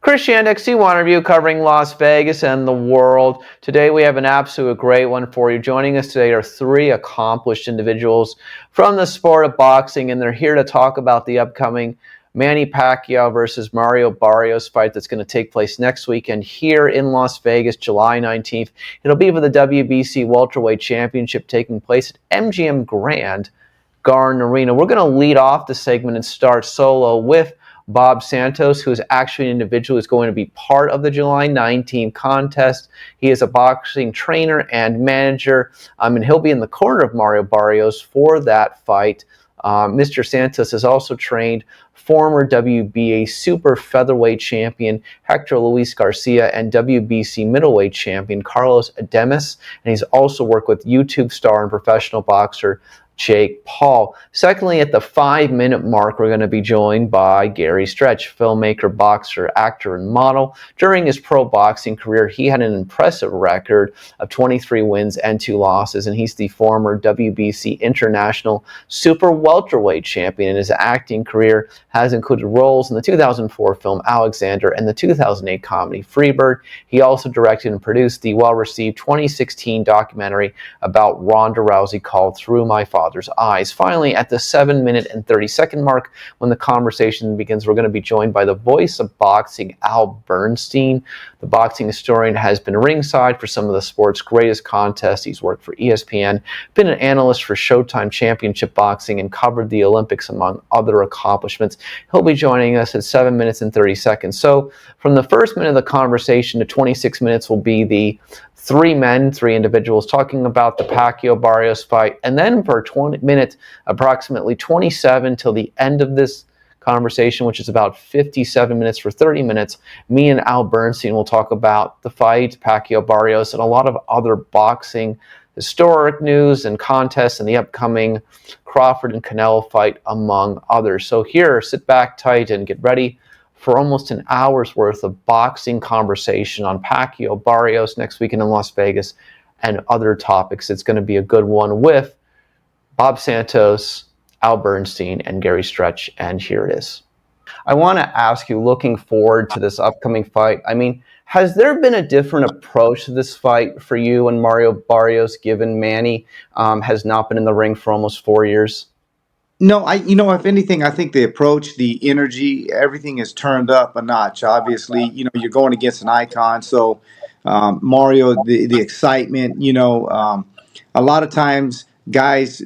Christian C1 review covering Las Vegas and the world. Today we have an absolute great one for you. Joining us today are three accomplished individuals from the sport of boxing, and they're here to talk about the upcoming Manny Pacquiao versus Mario Barrios fight that's going to take place next weekend here in Las Vegas, July 19th. It'll be for the WBC Welterweight Championship taking place at MGM Grand Garden Arena. We're going to lead off the segment and start solo with Bob Santos, who is actually an individual who's going to be part of the July 19th contest. He is a boxing trainer and manager, and he'll be in the corner of Mario Barrios for that fight. Mr. Santos has also trained former WBA super featherweight champion Hector Luis Garcia and WBC middleweight champion Carlos Ademas, and he's also worked with YouTube star and professional boxer Jake Paul. Secondly, at the 5-minute mark, we're going to be joined by Gary Stretch, filmmaker, boxer, actor, and model. During his pro boxing career, he had an impressive record of 23 wins and 2 losses, and he's the former WBC International Super Welterweight champion. And his acting career has included roles in the 2004 film Alexander and the 2008 comedy Freebird. He also directed and produced the well-received 2016 documentary about Ronda Rousey called Through My Father's Eyes. Finally, at the 7-minute and 30-second mark, when the conversation begins, we're going to be joined by the voice of boxing, Al Bernstein. The boxing historian has been ringside for some of the sport's greatest contests. He's worked for ESPN, been an analyst for Showtime Championship Boxing, and covered the Olympics, among other accomplishments. He'll be joining us at 7 minutes and 30 seconds. So from the first minute of the conversation to 26 minutes will be the three individuals talking about the Pacquiao-Barrios fight, and then for 20 minutes, approximately 27 till the end of this conversation, which is about 57 minutes for 30 minutes, me and Al Bernstein will talk about the fight, Pacquiao-Barrios, and a lot of other boxing historic news and contests and the upcoming Crawford and Canelo fight, among others. So here, sit back tight and get ready for almost an hour's worth of boxing conversation on Pacquiao Barrios next weekend in Las Vegas and other topics. It's going to be a good one with Bob Santos, Al Bernstein, and Gary Stretch, and here it is. I want to ask you, looking forward to this upcoming fight, has there been a different approach to this fight for you and Mario Barrios, given Manny has not been in the ring for almost 4 years? No, if anything, I think the approach, the energy, everything is turned up a notch. Obviously, you're going against an icon. So, Mario, the excitement, a lot of times guys,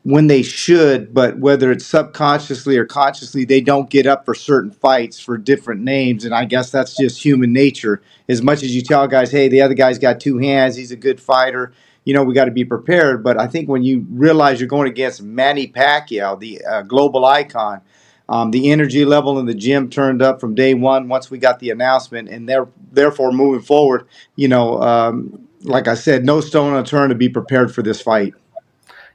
when they should, but whether it's subconsciously or consciously, they don't get up for certain fights for different names. And I guess that's just human nature. As much as you tell guys, hey, the other guy's got 2 hands, he's a good fighter, we got to be prepared. But I think when you realize you're going against Manny Pacquiao, the global icon, the energy level in the gym turned up from day one once we got the announcement. And therefore, moving forward, like I said, no stone unturned to be prepared for this fight.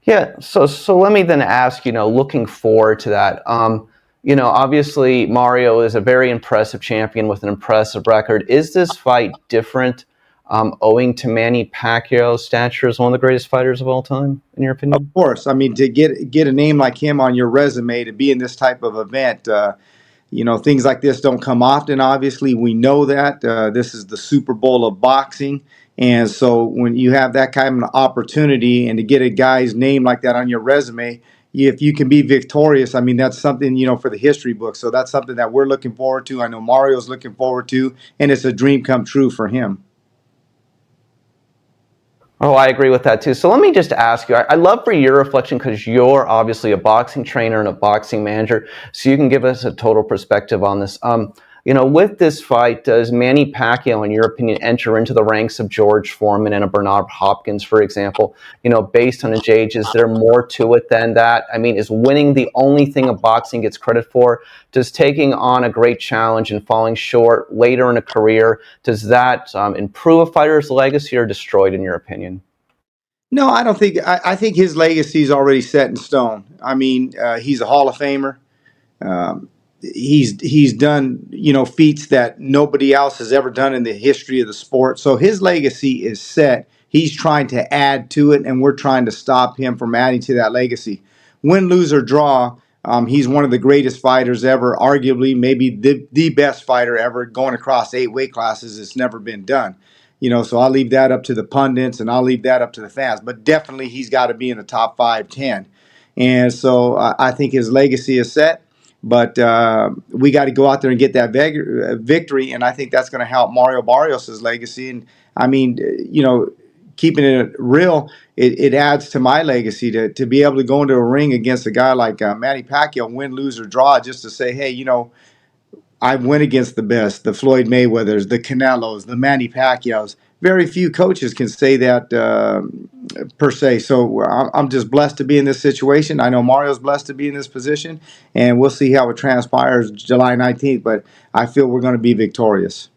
Yeah, so let me then ask, looking forward to that, obviously Mario is a very impressive champion with an impressive record. Is this fight different owing to Manny Pacquiao's stature as one of the greatest fighters of all time, in your opinion? Of course. To get a name like him on your resume, to be in this type of event, things like this don't come often, obviously. We know that. This is the Super Bowl of boxing. And so when you have that kind of opportunity and to get a guy's name like that on your resume, if you can be victorious, that's something, for the history book. So that's something that we're looking forward to. I know Mario's looking forward to, and it's a dream come true for him. Oh, I agree with that too. So let me just ask you, I'd love for your reflection, because you're obviously a boxing trainer and a boxing manager, so you can give us a total perspective on this. With this fight, does Manny Pacquiao, in your opinion, enter into the ranks of George Foreman and a Bernard Hopkins, for example? Based on his age, is there more to it than that? Is winning the only thing a boxing gets credit for? Does taking on a great challenge and falling short later in a career, does that improve a fighter's legacy or destroy it, in your opinion? No, I don't think. I think his legacy is already set in stone. He's a Hall of Famer. He's done feats that nobody else has ever done in the history of the sport. So his legacy is set. He's trying to add to it, and we're trying to stop him from adding to that legacy. Win, lose, or draw, He's one of the greatest fighters ever, arguably maybe the best fighter ever, going across 8 weight classes. It's never been done. So I'll leave that up to the pundits and I'll leave that up to the fans. But definitely he's got to be in the top 5, 10. And so I think his legacy is set. But we got to go out there and get that victory, and I think that's going to help Mario Barrios' legacy. And I mean, keeping it real, it adds to my legacy to be able to go into a ring against a guy like Manny Pacquiao, win, lose, or draw, just to say, hey, I went against the best, the Floyd Mayweathers, the Canelos, the Manny Pacquiaos. Very few coaches can say that per se. So I'm just blessed to be in this situation. I know Mario's blessed to be in this position, and we'll see how it transpires July 19th. But I feel we're going to be victorious.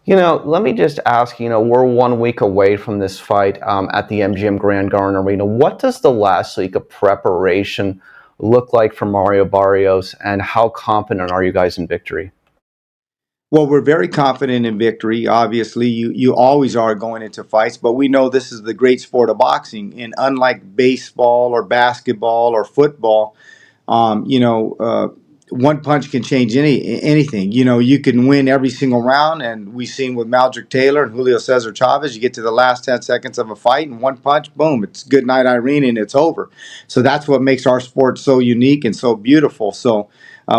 Let me just ask, we're 1 week away from this fight at the MGM Grand Garden Arena. What does the last week of preparation look like for Mario Barrios, and how confident are you guys in victory? Well, we're very confident in victory. Obviously, you always are going into fights, but we know this is the great sport of boxing. And unlike baseball or basketball or football, um, you know, uh, one punch can change anything. You can win every single round, and we've seen with Maldrick Taylor and Julio Cesar Chavez, you get to the last 10 seconds of a fight, and one punch, boom, it's good night, Irene, and it's over. So that's what makes our sport so unique and so beautiful. So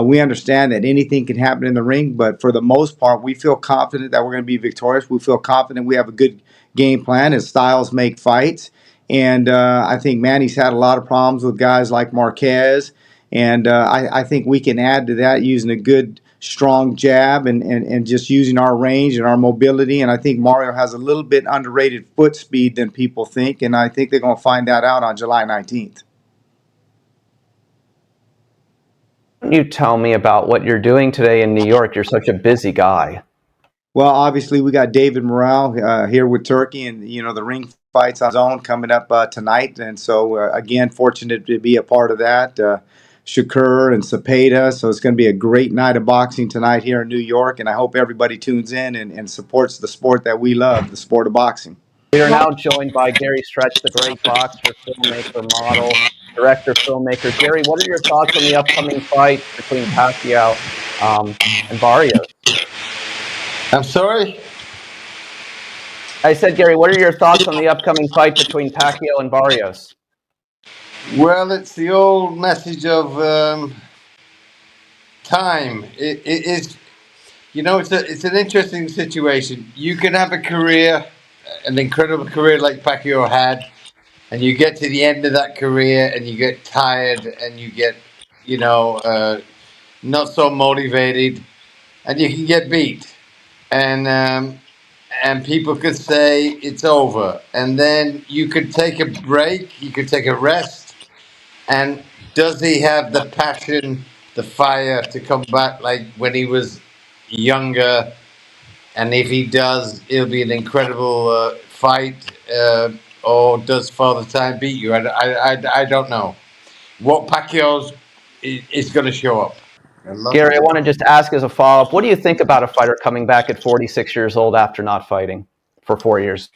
we understand that anything can happen in the ring, but for the most part, we feel confident that we're going to be victorious. We feel confident we have a good game plan, as styles make fights. And I think Manny's had a lot of problems with guys like Marquez. And I think we can add to that using a good, strong jab and just using our range and our mobility. And I think Mario has a little bit underrated foot speed than people think. And I think they're going to find that out on July 19th. Can you tell me about what you're doing today in New York? You're such a busy guy. Well, obviously, we got David Morrell here with Turkey, and the ring fights on zone coming up tonight. And so, again, fortunate to be a part of that. Shakur and Cepeda. So it's going to be a great night of boxing tonight here in New York, and I hope everybody tunes in and supports the sport that we love, the sport of boxing. We are now joined by Gary Stretch, the great boxer, filmmaker, model, director, filmmaker. Gary, what are your thoughts on the upcoming fight between Pacquiao and Barrios? I'm sorry? I said, Gary, what are your thoughts on the upcoming fight between Pacquiao and Barrios? Well, it's the old message of time. It's an interesting situation. You can have a career, an incredible career like Pacquiao had, and you get to the end of that career and you get tired and you get, you know, uh, not so motivated, and you can get beat. And people could say it's over, and then you could take a break, you could take a rest. And does he have the passion, the fire to come back like when he was younger? And if he does, it'll be an incredible fight. Or does Father Time beat you? I don't know. What Pacquiao's is going to show up. I love Gary, I you. want to just ask as a follow up, what do you think about a fighter coming back at 46 years old after not fighting for 4 years?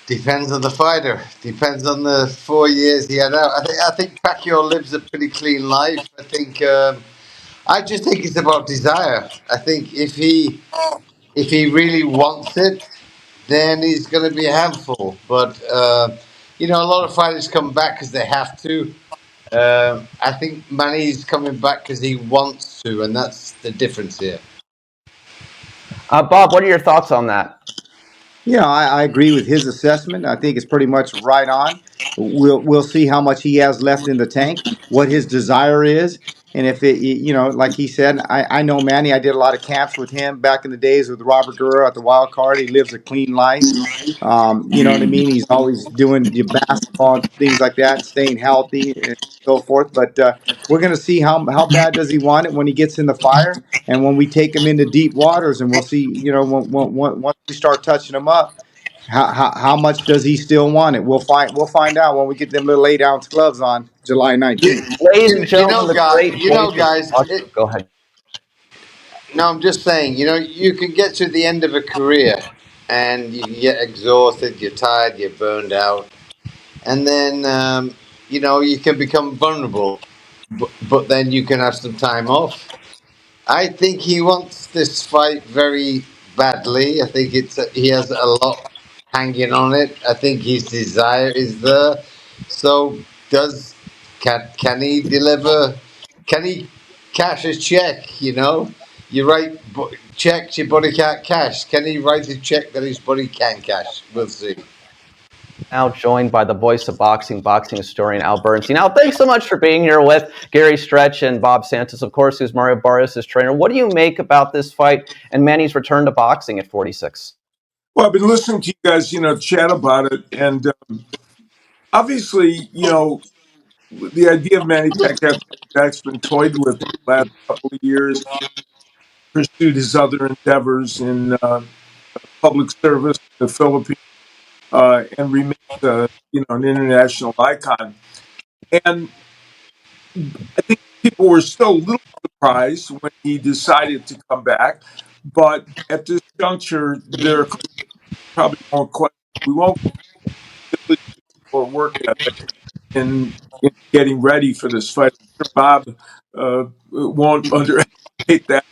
Depends on the fighter. Depends on the 4 years he had out. I think Pacquiao lives a pretty clean life. I just think it's about desire. I think if he really wants it, then he's going to be a handful. But a lot of fighters come back because they have to. I think Manny's coming back because he wants to, and that's the difference here. Bob, what are your thoughts on that? Yeah, I agree with his assessment. I think it's pretty much right on. We'll see how much he has left in the tank, what his desire is, and if like he said, I know Manny. I did a lot of camps with him back in the days with Robert Guerrero at the Wild Card. He lives a clean life. You know what I mean? He's always doing the basketball and things like that, staying healthy and so forth. But we're going to see how bad does he want it when he gets in the fire, and when we take him into deep waters, and we'll see. Once we start touching him up, how much does he still want it? We'll find out when we get them little 8 ounce gloves on July You, 19th. Ladies and gentlemen, the guys. great voice of Guys. boxing. Go ahead. No, I'm just saying. You can get to the end of a career, and you can get exhausted. You're tired. You're burned out, and then you can become vulnerable. but then you can have some time off. I think he wants this fight very badly. I think he has a lot hanging on it. I think his desire is there. So does can he deliver? Can he cash a check? You write checks your body can't cash. Can he write a check that his body can cash? We'll see. Now joined by the voice of boxing historian Al Bernstein. Al, thanks so much for being here with Gary Stretch and Bob Santos, of course, who's Mario Barrios' trainer. What do you make about this fight and Manny's return to boxing at 46? Well, I've been listening to you guys, chat about it, and obviously, the idea of Manny Pacquiao that's been toyed with the last couple of years. Pursued his other endeavors in public service in the Philippines, and remains, an international icon. And I think people were still a little surprised when he decided to come back, but at this juncture, there probably won't question. We won't or work ethic in getting ready for this fight. I'm sure Bob won't underestimate that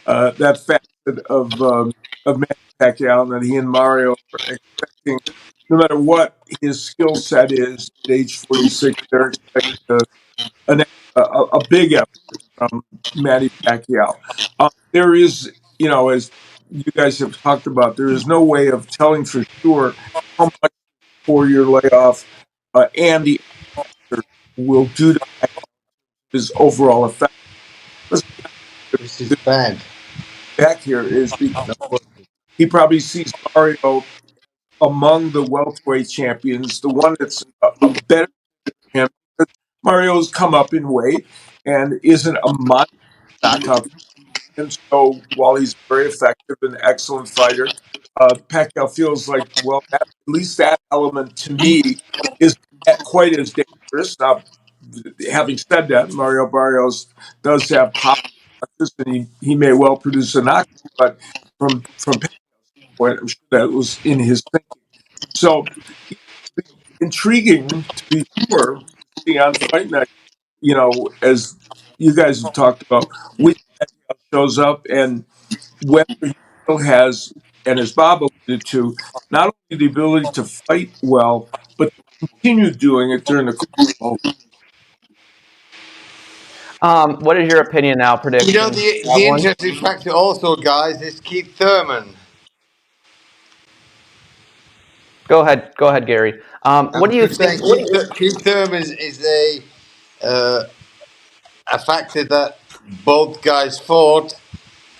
facet of Manny Pacquiao, and that he and Mario are expecting, no matter what his skill set is at age 46, they're expecting a big effort from Manny Pacquiao. There is, as you guys have talked about, there is no way of telling for sure how much 4-year layoff and the will do to his overall effect. Let's This is bad. back here is because No, he probably sees Mario among the welterweight champions, the one that's better than him. Mario's come up in weight and isn't a monster knockout. And so while he's very effective and excellent fighter, Pacquiao feels like, well, at least that element to me is quite as dangerous. Now, having said that, Mario Barrios does have power, and he may well produce a knockout, but from Pacquiao's point, I'm sure that was in his thinking. So intriguing to be sure to see on fight night, as you guys have talked about, which Pacquiao shows up and whether he still has, and as Bob alluded to, not only the ability to fight well, but to continue doing it during the course. What is your opinion now? Prediction? You have the one? interesting factor also, guys, is Keith Thurman. Go ahead, Gary. What I'm do you just think? saying, Keith Thurman is uh, a factor that both guys fought.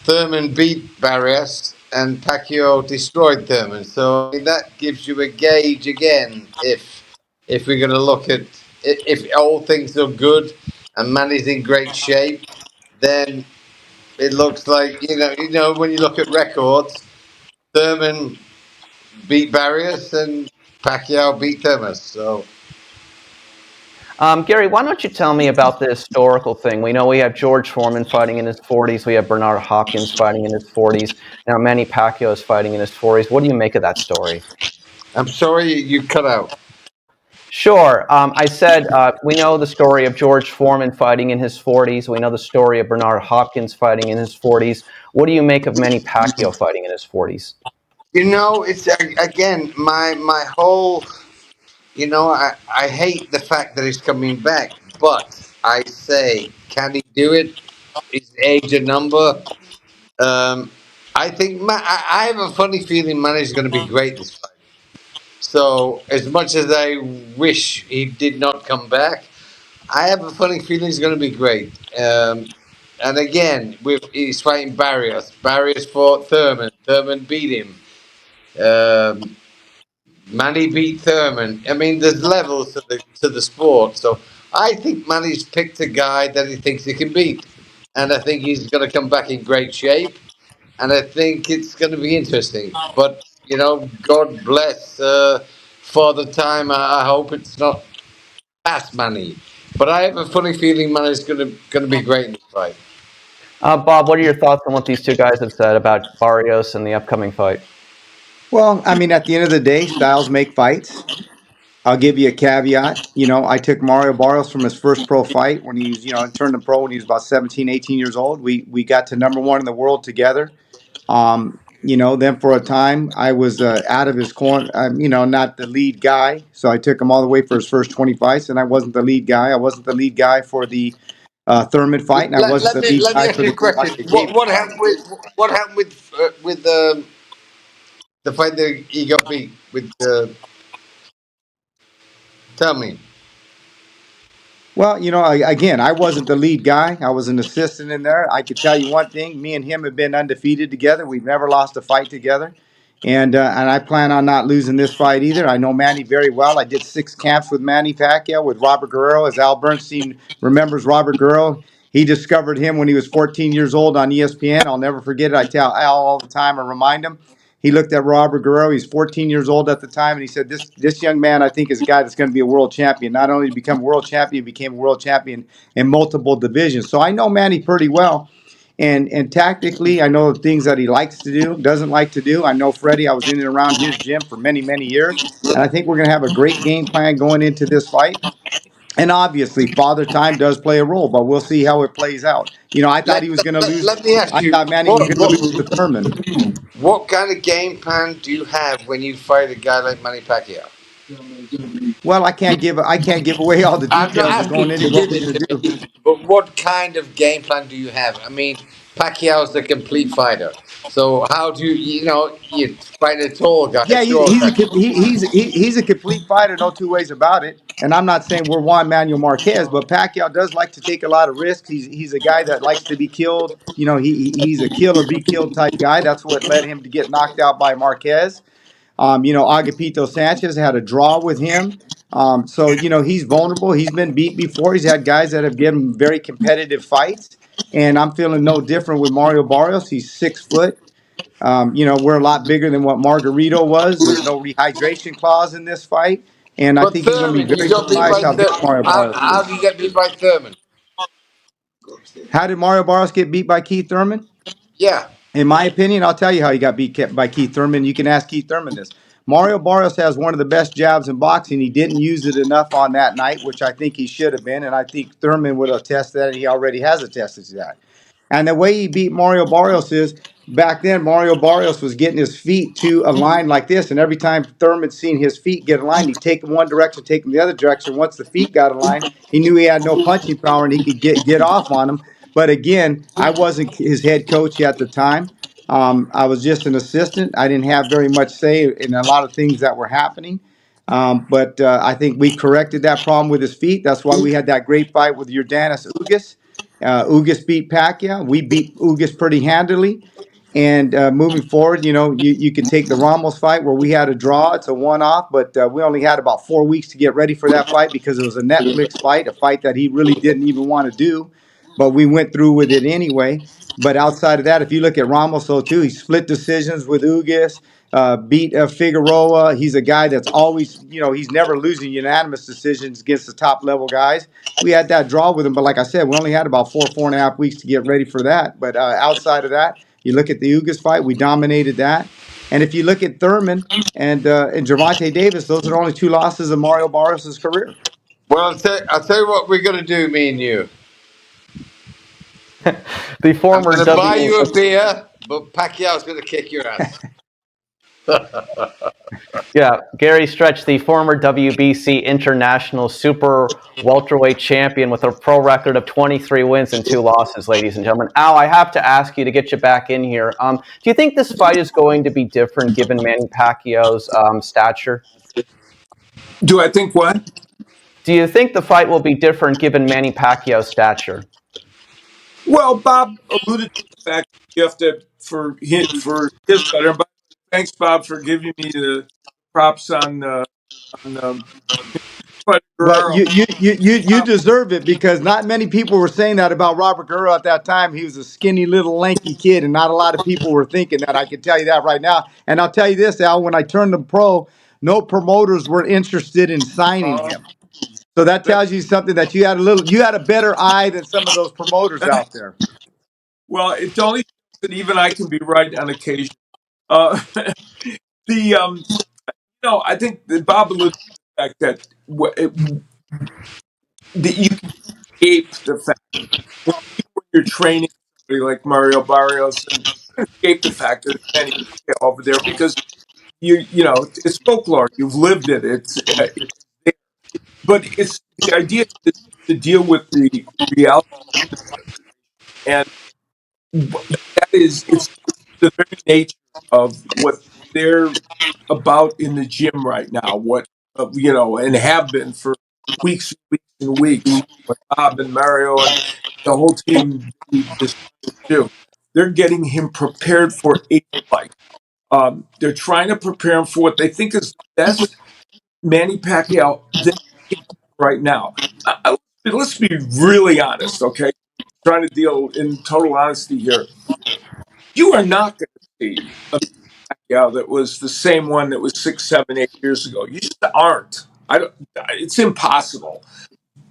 Thurman beat Barrios, and Pacquiao destroyed Thurman. So I mean, that gives you a gauge again. If we're going to look at if all things are good and Manny's in great shape, then it looks like when you look at records, Thurman beat Barrios and Pacquiao beat Thurman. So Gary, why don't you tell me about the historical thing? We know we have George Foreman fighting in his 40s. We have Bernard Hopkins fighting in his 40s. Now Manny Pacquiao is fighting in his 40s. What do you make of that story? I'm sorry you cut out. Sure. I said we know the story of George Foreman fighting in his 40s. We know the story of Bernard Hopkins fighting in his 40s. What do you make of Manny Pacquiao fighting in his 40s? It's again my whole. I hate the fact that he's coming back, but I say, can he do it? Is age a number? Um, I think I have a funny feeling Manny's going to be great this fight. So as much as I wish he did not come back, I have a funny feeling he's going to be great. And again, he's fighting Barrios. Barrios fought Thurman. Thurman beat him. Um, Manny beat Thurman. I mean, there's levels to the sport. So I think Manny's picked a guy that he thinks he can beat, and I think he's going to come back in great shape. And I think it's going to be interesting. But God bless Father Time. I hope it's not past Manny. But I have a funny feeling Manny's going to be great in this fight. Bob, what are your thoughts on what these two guys have said about Barrios and the upcoming fight? Well, I mean, at the end of the day, styles make fights. I'll give you a caveat. I took Mario Barrios from his first pro fight when he was, turned him pro when he was about 17, 18 years old. We got to number one in the world together. Then for a time I was out of his corner, not the lead guy. So I took him all the way for his first 20 fights, and I wasn't the lead guy. I wasn't the lead guy for the Thurman fight, and I wasn't the lead Let me guy ask for you the a question. Gervonta Davis fight. What happened with the fight that he got beat with? Tell me. Well, again, I wasn't the lead guy. I was an assistant in there. I could tell you one thing: me and him have been undefeated together. We've never lost a fight together, and I plan on not losing this fight either. I know Manny very well. I did 6 camps with Manny Pacquiao with Robert Guerrero, as Al Bernstein remembers Robert Guerrero. He discovered him when he was 14 years old on ESPN. I'll never forget it. I tell Al all the time and remind him. He looked at Robert Guerrero. He's 14 years old at the time, and he said, "This young man, I think, is a guy that's going to be a world champion. Not only to become a world champion, he became a world champion in multiple divisions." So I know Manny pretty well, and tactically, I know the things that he likes to do, doesn't like to do. I know Freddie. I was in and around his gym for many years, and I think we're going to have a great game plan going into this fight. And obviously, father time does play a role, but we'll see how it plays out. I thought he was going to lose. Let me ask I you thought Manny was going to lose to Thurman. what kind of game plan do you have when you fight a guy like Manny Pacquiao? Well, I can't give away all the I'm not details of going asking into to what give we're it going to to do. me, but what kind of game plan do you have? I mean, Pacquiao's a complete fighter. So how do you fight a tall guy, Yeah, short guy? he's a complete fighter, no two ways about it. And I'm not saying we're Juan Manuel Marquez, but Pacquiao does like to take a lot of risks. He's a guy that likes to be killed. He's a kill or be killed type guy. That's what led him to get knocked out by Marquez. Agapito Sanchez had a draw with him. So he's vulnerable. He's been beat before. He's had guys that have given him very competitive fights. And I'm feeling no different with Mario Barrios. He's 6 foot. We're a lot bigger than what Margarito was. There's no rehydration clause in this fight. And I But think you're going to Thurman, be you very got beat surprised by how big Thurman. Mario Barrios How is. do you get beat by Thurman? How did Mario Barrios get beat by Keith Thurman? Yeah. In my opinion, I'll tell you how he got beat by Keith Thurman. You can ask Keith Thurman this. Mario Barrios has one of the best jabs in boxing. He didn't use it enough on that night, which I think he should have been. And I think Thurman would attest that. And he already has attested to that. And the way he beat Mario Barrios is back then, Mario Barrios was getting his feet to a line like this. And every time Thurman seen his feet get aligned, he'd take them one direction, take them the other direction. Once the feet got aligned, he knew he had no punching power and he could get off on him. But again, I wasn't his head coach at the time. I was just an assistant. I didn't have very much say in a lot of things that were happening. But I think we corrected that problem with his feet. That's why we had that great fight with Yordanis Ugas. Ugas beat Pacquiao. We beat Ugas pretty handily. And moving forward, you could take the Ramos fight where we had a draw. It's a one-off, but we only had about 4 weeks to get ready for that fight because it was a Netflix fight, a fight that he really didn't even want to do, but we went through with it anyway. But outside of that, if you look at Ramos, though, too, he split decisions with Ugas, beat Figueroa. He's a guy that's always, he's never losing unanimous decisions against the top level guys. We had that draw with him, but like I said, we only had about 4.5 weeks to get ready for that. But outside of that, you look at the Ugas fight, we dominated that. And if you look at Thurman and Gervonta Davis, those are the only 2 losses of Mario Barrios' career. Well, I'll tell you what we're going to do, me and you. The I'm former going to buy W. you a beer, but Pacquiao's going to kick your ass. Yeah, Gary Stretch, the former WBC International Super Welterweight Champion with a pro record of 23 wins and 2 losses, ladies and gentlemen. Al, I have to ask you to get you back in here. Do you think this fight is going to be different given Manny Pacquiao's stature? Do I think what? Do you think the fight will be different given Manny Pacquiao's stature? Well, Bob alluded to the fact you have to for his better. But thanks, Bob, for giving me the props on Fred But Guerrero. you deserve it because not many people were saying that about Robert Guerrero at that time. He was a skinny little lanky kid, and not a lot of people were thinking that. I can tell you that right now. And I'll tell you this, Al. When I turned him pro, no promoters were interested in signing him. So that tells you something that you had a better eye than some of those promoters out there. Well, it only shows that even I can be right on occasion. Uh, the I think that Bob alluded to the fact that, that you can escape the fact when you're training somebody like Mario Barrios, and escape the fact that it's Manny Pacquiao over there because you know it's folklore. You've lived it. It's there. But it's the idea is to deal with the reality, and that is it's the very nature of what they're about in the gym right now. What and have been for weeks and weeks and weeks. What Bob and Mario and the whole team do. They're getting him prepared for a fight. They're trying to prepare him for what they think is the best Manny Pacquiao that he can get right now. Let's be really honest, okay? Trying to deal in total honesty here. You are not going to see a Pacquiao that was the same one that was 6, 7, 8 years ago. You just aren't. I don't. It's impossible.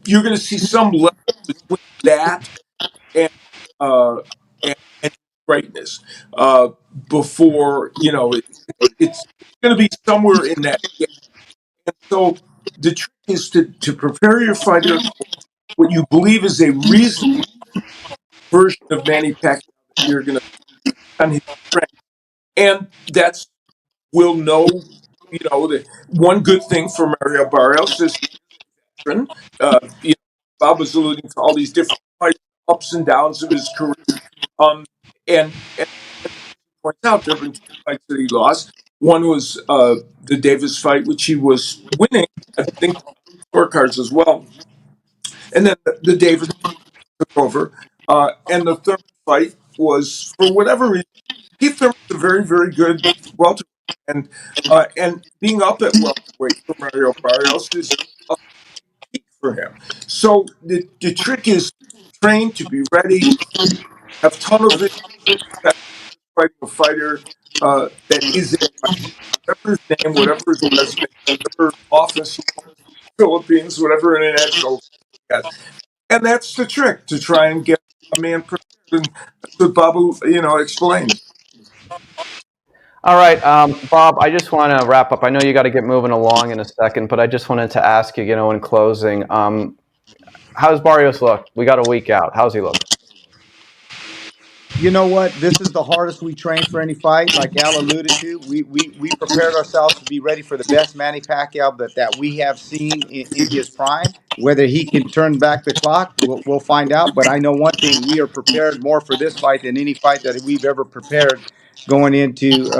You're going to see some level between that and uh, and greatness before it's going to be somewhere in that gap. And so the trick is to prepare your fighter for what you believe is a reasonable version of Manny Pacquiao that you're going to on his strength, and that's will know. The one good thing for Mario Barrios is veteran. You know, Bob was alluding to all these different fights, ups and downs of his career. And points out there have been two fights that he lost. One was the Davis fight, which he was winning, I think, scorecards as well. And then the Davis took over. And the third fight was, for whatever reason, Keith Thurman's a very, very good welterweight. And being up at welterweight for Mario Barrios is a peak for him. So the trick is train to be ready, have tunnel vision, fighting a fighter that is a whatever his name, whatever his resume, whatever office, Philippines, whatever international he has. And that's the trick to try and get a man prepared. And that's what Babu, explained. All right, Bob, I just want to wrap up. I know you got to get moving along in a second, but I just wanted to ask you, in closing, how's Barrios look? We got a week out. How's he look? You know what? This is the hardest we train for any fight. Like Al alluded to, we prepared ourselves to be ready for the best Manny Pacquiao that we have seen in his prime. Whether he can turn back the clock, we'll find out. But I know one thing: we are prepared more for this fight than any fight that we've ever prepared going into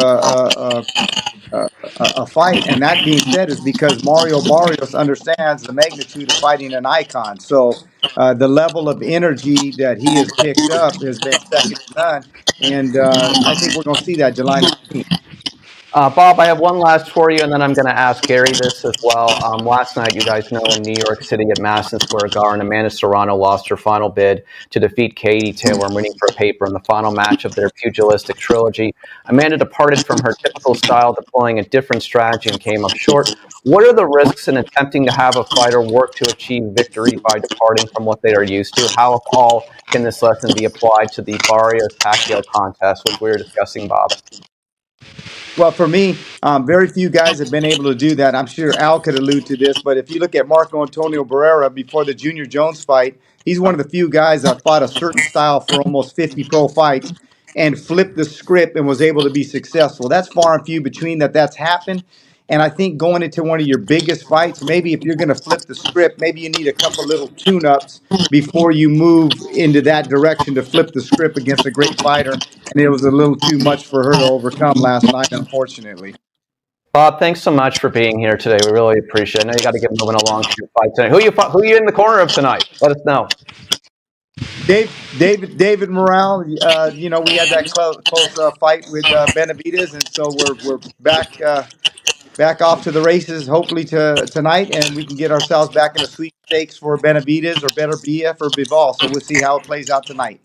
a fight. And that being said, is because Mario Barrios understands the magnitude of fighting an icon. So the level of energy that he has picked up has been second to none. And I think we're going to see that July 19th. Bob, I have one last for you, and then I'm going to ask Gary this as well. Last night, you guys know, in New York City at Madison Square Garden, Amanda Serrano lost her final bid to defeat Katie Taylor in Winning for a Paper in the final match of their pugilistic trilogy. Amanda departed from her typical style, deploying a different strategy, and came up short. What are the risks in attempting to have a fighter work to achieve victory by departing from what they are used to? How, if all, can this lesson be applied to the Barrios-Pacquiao contest, which we were discussing, Bob? Well, for me, very few guys have been able to do that. I'm sure Al could allude to this, but if you look at Marco Antonio Barrera before the Junior Jones fight, he's one of the few guys that fought a certain style for almost 50 pro fights and flipped the script and was able to be successful. That's far and few between that's happened. And I think going into one of your biggest fights, maybe if you're going to flip the script, maybe you need a couple little tune-ups before you move into that direction to flip the script against a great fighter. And it was a little too much for her to overcome last night, unfortunately. Bob, thanks so much for being here today. We really appreciate it. I know you got to get moving along to your fight tonight. Who you in the corner of tonight? Let us know. David Morale. We had that close fight with Benavidez, and so we're back off to the races. Hopefully to tonight, and we can get ourselves back in the sweepstakes for Benavidez or better BF or Bival. So we'll see how it plays out tonight.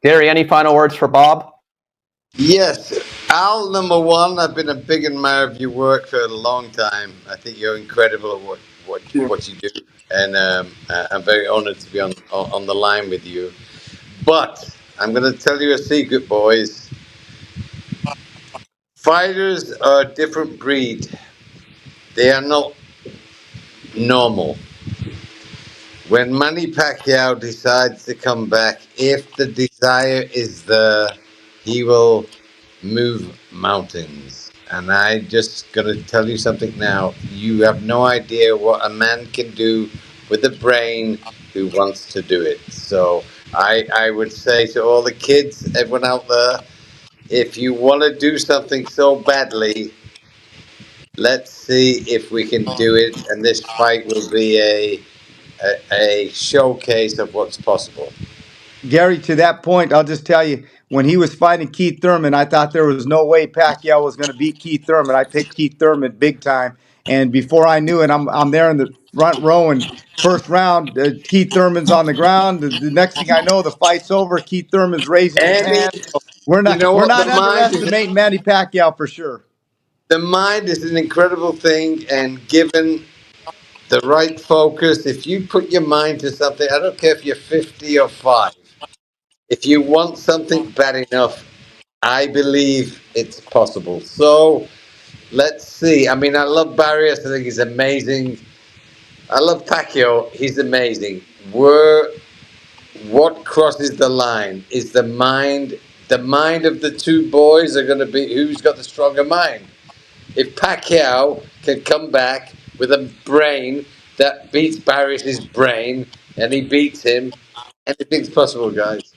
Gary, any final words for Bob? Yes, Al, number one. I've been a big admirer of your work for a long time. I think you're incredible at what you do, and I'm very honored to be on the line with you. But I'm going to tell you a secret, boys. Fighters are a different breed. They are not normal. When Manny Pacquiao decides to come back, if the desire is there, he will move mountains. And I just gonna tell you something now. You have no idea what a man can do with a brain who wants to do it. So I would say to all the kids, everyone out there, if you want to do something so badly, let's see if we can do it. And this fight will be a showcase of what's possible. Gary, to that point, I'll just tell you, when he was fighting Keith Thurman, I thought there was no way Pacquiao was going to beat Keith Thurman. I picked Keith Thurman big time, and before I knew it, I'm there in the front row, and first round, Keith Thurman's on the ground. The next thing I know, the fight's over. Keith Thurman's raising his Any, hand. So we're you not know we're what? not underestimating Manny Pacquiao for sure. The mind is an incredible thing, and given the right focus, if you put your mind to something, I don't care if you're 50 or 5, if you want something bad enough, I believe it's possible. So let's see. I mean, I love Barrios. I think he's amazing. I love Pacquiao. He's amazing. What crosses the line is the mind. The mind of the two boys are going to be who's got the stronger mind. If Pacquiao can come back with a brain that beats Barrios' brain and he beats him, anything's possible, guys.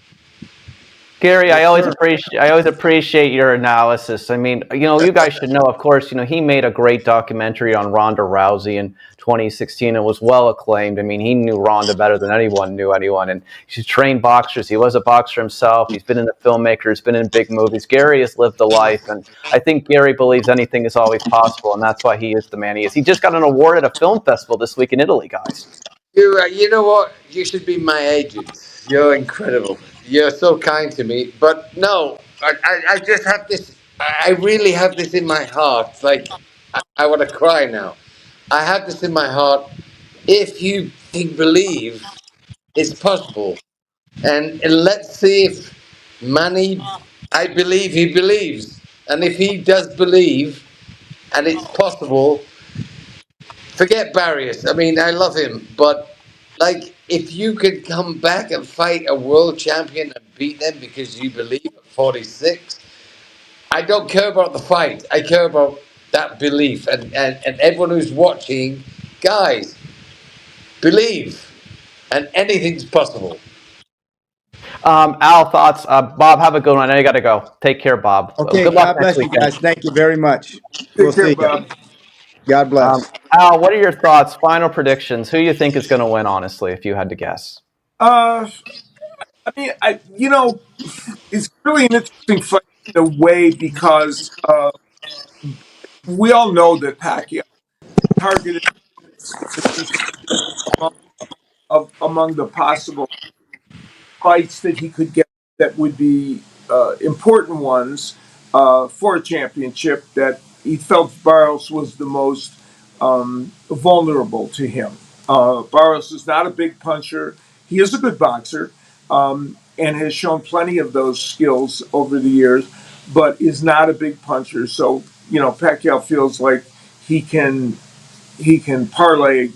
Gary, Yes, sir. I always appreciate your analysis. I mean, you guys should know, of course, he made a great documentary on Ronda Rousey in 2016. It was well acclaimed. I mean, he knew Ronda better than anyone knew anyone, and he's trained boxers. He was a boxer himself. He's been in the filmmaker. He's been in big movies. Gary has lived a life, and I think Gary believes anything is always possible, and that's why he is the man he is. He just got an award at a film festival this week in Italy, guys. You know what? You should be my agent. You're incredible. You're so kind to me. But no, I just have this. I really have this in my heart. Like, I want to cry now. I have this in my heart. If you believe, it's possible. And let's see if Manny, I believe he believes. And if he does believe, and it's possible, forget Barrios. I mean, I love him, but like, if you could come back and fight a world champion and beat them because you believe at 46, I don't care about the fight. I care about that belief. And everyone who's watching, guys, believe, and anything's possible. Al, thoughts? Bob, have a good one. I know you got to go. Take care, Bob. Okay, Good luck God next bless you weekend. guys. Thank you very much. We'll Take care, see you. Bob. God bless. Al, what are your thoughts? Final predictions. Who you think is going to win? Honestly, if you had to guess. Uh, I mean, it's really an interesting fight in a way because we all know that Pacquiao targeted among the possible fights that he could get that would be important ones for a championship that he felt Barros was the most vulnerable to him. Barros is not a big puncher. He is a good boxer and has shown plenty of those skills over the years, but is not a big puncher. So, Pacquiao feels like he can he can parlay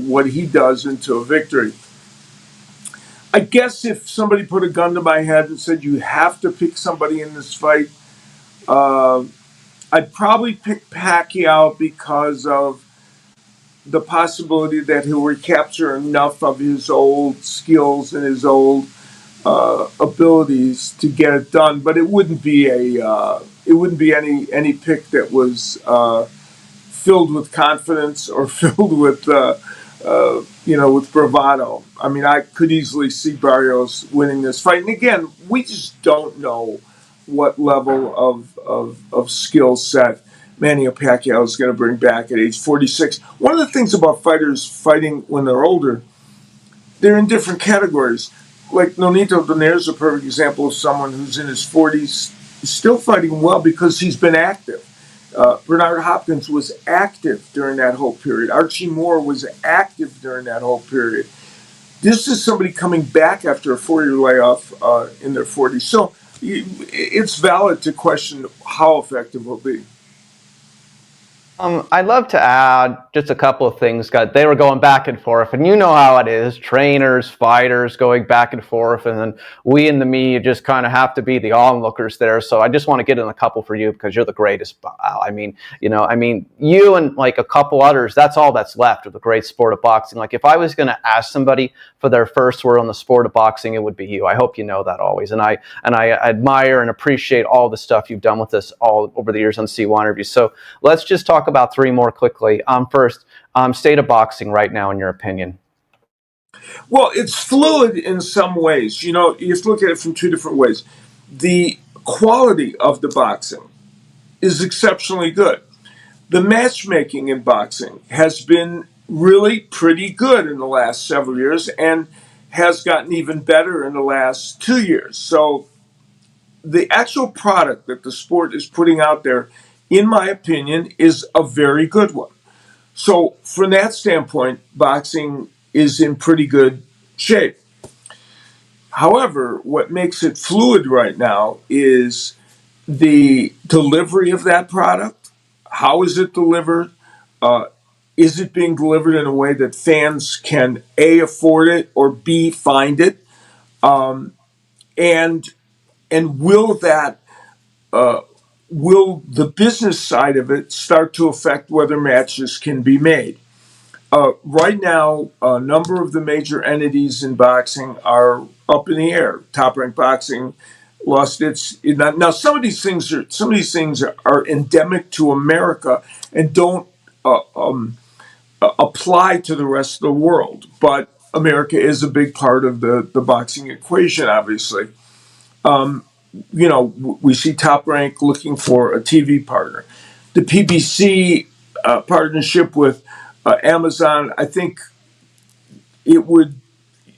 what he does into a victory. I guess if somebody put a gun to my head and said you have to pick somebody in this fight, uh, I'd probably pick Pacquiao because of the possibility that he'll recapture enough of his old skills and his old abilities to get it done. But it wouldn't be any pick that was filled with confidence or filled with with bravado. I mean, I could easily see Barrios winning this fight. And again, we just don't know what level of skill set Manny Pacquiao is going to bring back at age 46. One of the things about fighters fighting when they're older, they're in different categories. Like Nonito Donaire is a perfect example of someone who's in his 40s, still fighting well because he's been active. Bernard Hopkins was active during that whole period. Archie Moore was active during that whole period. This is somebody coming back after a 4-year layoff in their 40s. So it's valid to question how effective he'll be. I'd love to add just a couple of things. They were going back and forth, and you know how it is: trainers, fighters going back and forth, and then we in the media just kind of have to be the onlookers there. So I just want to get in a couple for you because you're the greatest. I mean, you and like a couple others. That's all that's left of the great sport of boxing. Like if I was going to ask somebody for their first word on the sport of boxing, it would be you. I hope you know that always, and I admire and appreciate all the stuff you've done with us all over the years on C1 interviews. So let's just talk about three more quickly. First, state of boxing right now, in your opinion. Well, it's fluid in some ways. You know, you have to look at it from two different ways. The quality of the boxing is exceptionally good. The matchmaking in boxing has been really pretty good in the last several years and has gotten even better in the last 2 years. So the actual product that the sport is putting out there, in my opinion, is a very good one. So from that standpoint, boxing is in pretty good shape. However, what makes it fluid right now is the delivery of that product. How is it delivered? Uh, is it being delivered in a way that fans can A, afford it, or B, find it? Um, and and uh, will the business side of it start to affect whether matches can be made? Right now, a number of the major entities in boxing are up in the air. Top Rank Boxing lost its. Now, some of these things are endemic to America and don't apply to the rest of the world. But America is a big part of the boxing equation, obviously. Um, we see Top Rank looking for a TV partner. The PBC partnership with Amazon, I think it would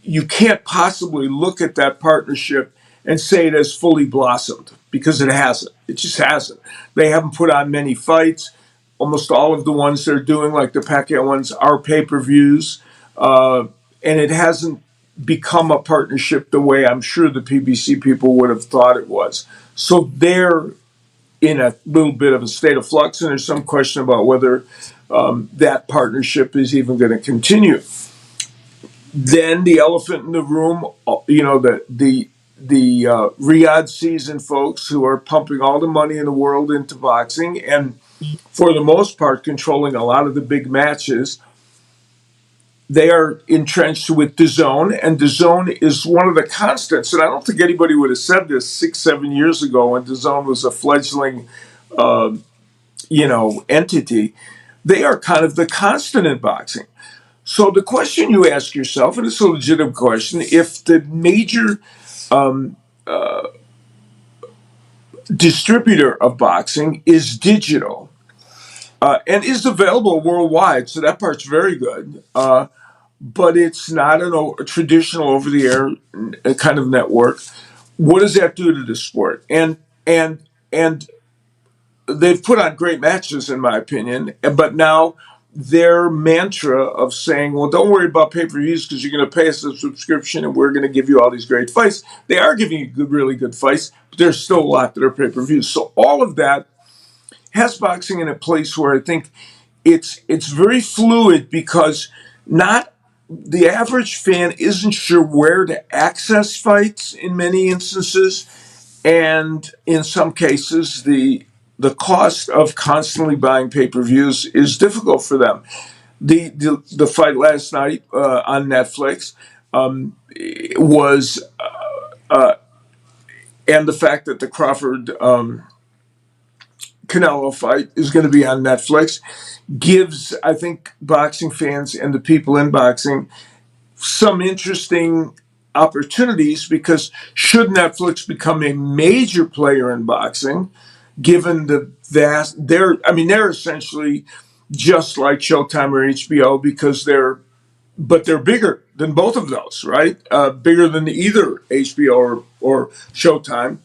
you can't possibly look at that partnership and say it has fully blossomed because it hasn't. It just hasn't. They haven't put on many fights. Almost all of the ones they're doing, like the Pacquiao ones, are pay-per-views, and it hasn't become a partnership the way I'm sure the PBC people would have thought it was. So they're in a little bit of a state of flux, and there's some question about whether that partnership is even going to continue. Then the elephant in the room, the Riyadh season folks who are pumping all the money in the world into boxing and for the most part controlling a lot of the big matches. They are entrenched with DAZN, and DAZN is one of the constants. And I don't think anybody would have said this 6, 7 years ago when DAZN was a fledgling, entity. They are kind of the constant in boxing. So the question you ask yourself, and it's a legitimate question, if the major um, uh, distributor of boxing is digital and is available worldwide, so that part's very good, but it's not a traditional over-the-air kind of network. What does that do to the sport? And they've put on great matches, in my opinion, but now their mantra of saying, well, don't worry about pay-per-views because you're going to pay us a subscription and we're going to give you all these great fights. They are giving you really good fights, but there's still a lot that are pay-per-views. So all of that has boxing in a place where I think it's very fluid because not the average fan isn't sure where to access fights in many instances, and in some cases the cost of constantly buying pay-per-views is difficult for them. The fight last night on Netflix was and the fact that the Crawford Canelo fight is going to be on Netflix gives, I think, boxing fans and the people in boxing some interesting opportunities because should Netflix become a major player in boxing, given the they're essentially just like Showtime or HBO because they're bigger than both of those, right? Bigger than either HBO or Showtime,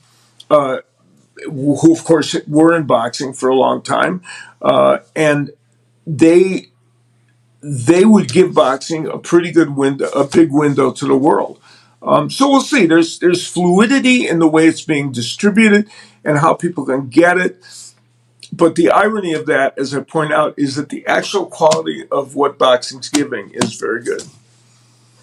who of course were in boxing for a long time, and they they would give boxing a pretty good window, a big window to the world. So we'll see. There's fluidity in the way it's being distributed and how people can get it. But the irony of that, as I point out, is that the actual quality of what boxing's giving is very good.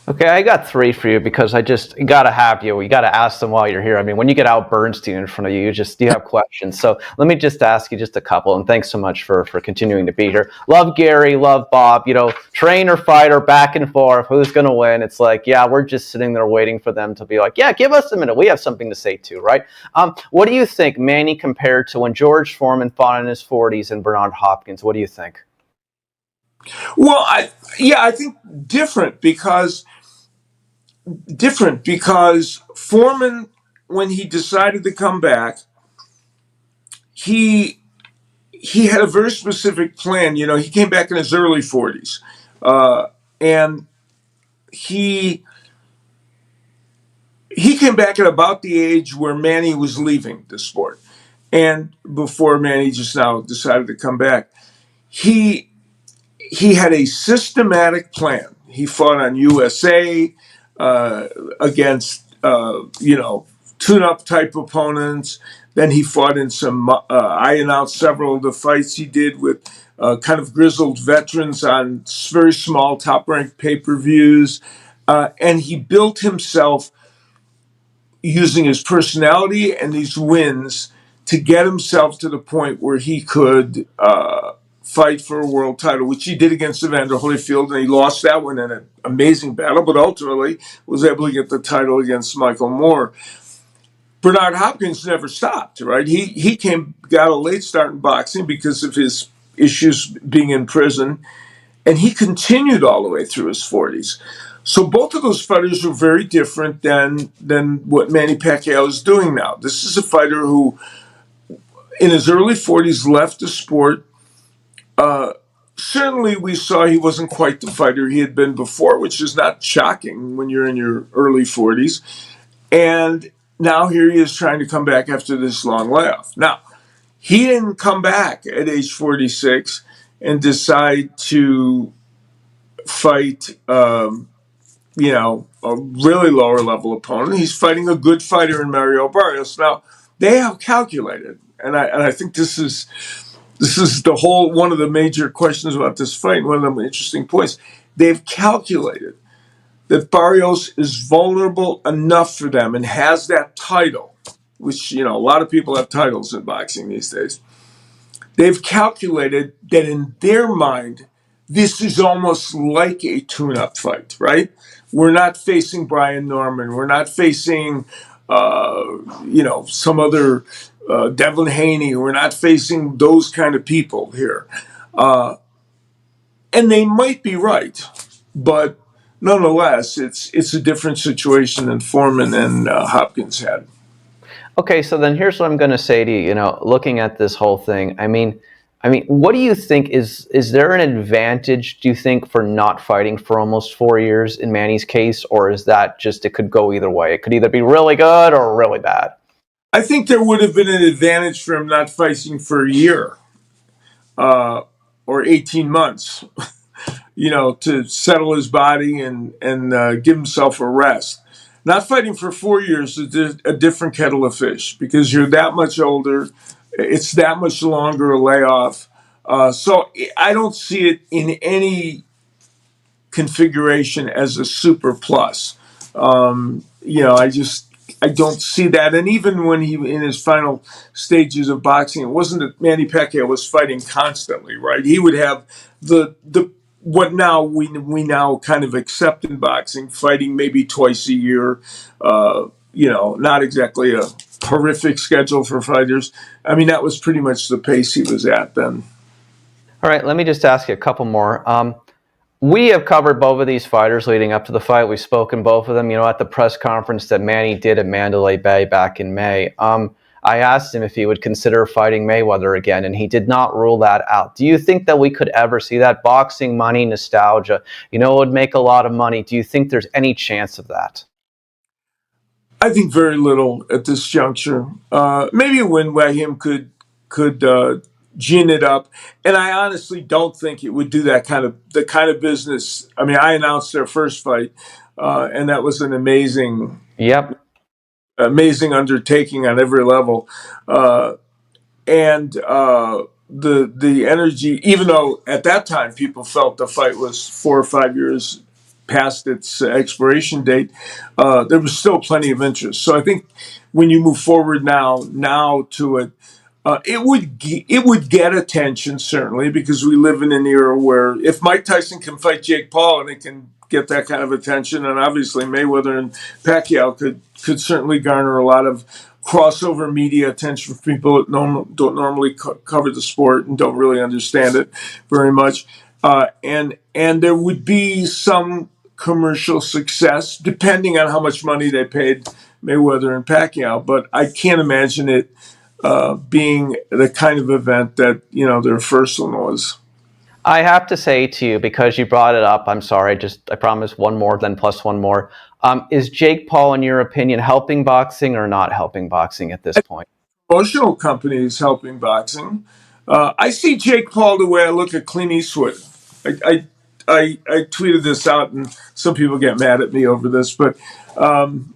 Okay, I got three for you because I just gotta have you. You gotta ask them while you're here. I mean, when you get out Bernstein in front of you, you have questions. So let me just ask you just a couple. And thanks so much for continuing to be here. Love Gary, love Bob. You know, trainer fighter, back and forth. Who's gonna win? It's like, yeah, we're just sitting there waiting for them to be like, yeah, give us a minute. We have something to say too, right? What do you think, Manny, compared to when George Foreman fought in his 40s and Bernard Hopkins? What do you think? Well, I think different because Foreman, when he decided to come back, he had a very specific plan. You know, he came back in his early 40s, and he came back at about the age where Manny was leaving the sport, and before Manny just now decided to come back. He had a systematic plan. He fought on USA uh, against tune-up type opponents. Then he fought in some. I announced several of the fights he did with kind of grizzled veterans on very small top-ranked pay-per-views, and he built himself using his personality and these wins to get himself to the point where he could fight for a world title, which he did against Evander Holyfield, and he lost that one in an amazing battle, but ultimately was able to get the title against Michael Moore. Bernard Hopkins never stopped, right? He got a late start in boxing because of his issues being in prison, and he continued all the way through his 40s. So both of those fighters were very different than what Manny Pacquiao is doing now. This is a fighter who, in his early 40s, left the sport. Certainly, we saw he wasn't quite the fighter he had been before, which is not shocking when you're in your early 40s. And now here he is trying to come back after this long layoff. Now, he didn't come back at age 46 and decide to fight a really lower level opponent. He's fighting a good fighter in Mario Barrios. Now, they have calculated, and I think this is the whole one of the major questions about this fight. One of the interesting points. They've calculated that Barrios is vulnerable enough for them and has that title, which a lot of people have titles in boxing these days. They've calculated that in their mind, this is almost like a tune-up fight, right? We're not facing Brian Norman. We're not facing, some other Devlin Haney. We're not facing those kind of people here. And they might be right, but nonetheless, it's a different situation than Foreman and Hopkins had. Okay, so then here's what I'm going to say to you. You know, looking at this whole thing, what do you think is there an advantage? Do you think for not fighting for almost 4 years in Manny's case, or is that just it could go either way? It could either be really good or really bad. I think there would have been an advantage for him not fighting for a year or 18 months, to settle his body and give himself a rest. Not fighting for 4 years is a different kettle of fish because you're that much older. It's that much longer a layoff. So I don't see it in any configuration as a super plus. I don't see that. And even when he in his final stages of boxing, it wasn't that Manny Pacquiao was fighting constantly, right? He would have the what now we now kind of accept in boxing, fighting maybe twice a year. Not exactly a horrific schedule for fighters. I mean, that was pretty much the pace he was at then. All right, let me just ask you a couple more. We have covered both of these fighters leading up to the fight. We've spoken both of them, at the press conference that Manny did at Mandalay Bay back in May. I asked him if he would consider fighting Mayweather again, and he did not rule that out. Do you think that we could ever see that? Boxing, money, nostalgia, it would make a lot of money. Do you think there's any chance of that? I think very little at this juncture. Maybe a win by him could gin it up, and I honestly don't think it would do the kind of business. I mean, I announced their first fight, and that was an Yep. amazing undertaking on every level, and the energy, even though at that time people felt the fight was 4 or 5 years past its expiration date, there was still plenty of interest. So I think when you move forward now to it, it would get attention, certainly, because we live in an era where if Mike Tyson can fight Jake Paul and it can get that kind of attention, and obviously Mayweather and Pacquiao could certainly garner a lot of crossover media attention for people that don't normally cover the sport and don't really understand it very much, and there would be some commercial success depending on how much money they paid Mayweather and Pacquiao, but I can't imagine it being the kind of event that their first one was. I have to say to you, because you brought it up, I'm sorry, I promise one more, then plus one more. Is Jake Paul, in your opinion, helping boxing or not helping boxing at this point? Promotional companies helping boxing. I see Jake Paul the way I look at Clint Eastwood. I tweeted this out, and some people get mad at me over this, but um,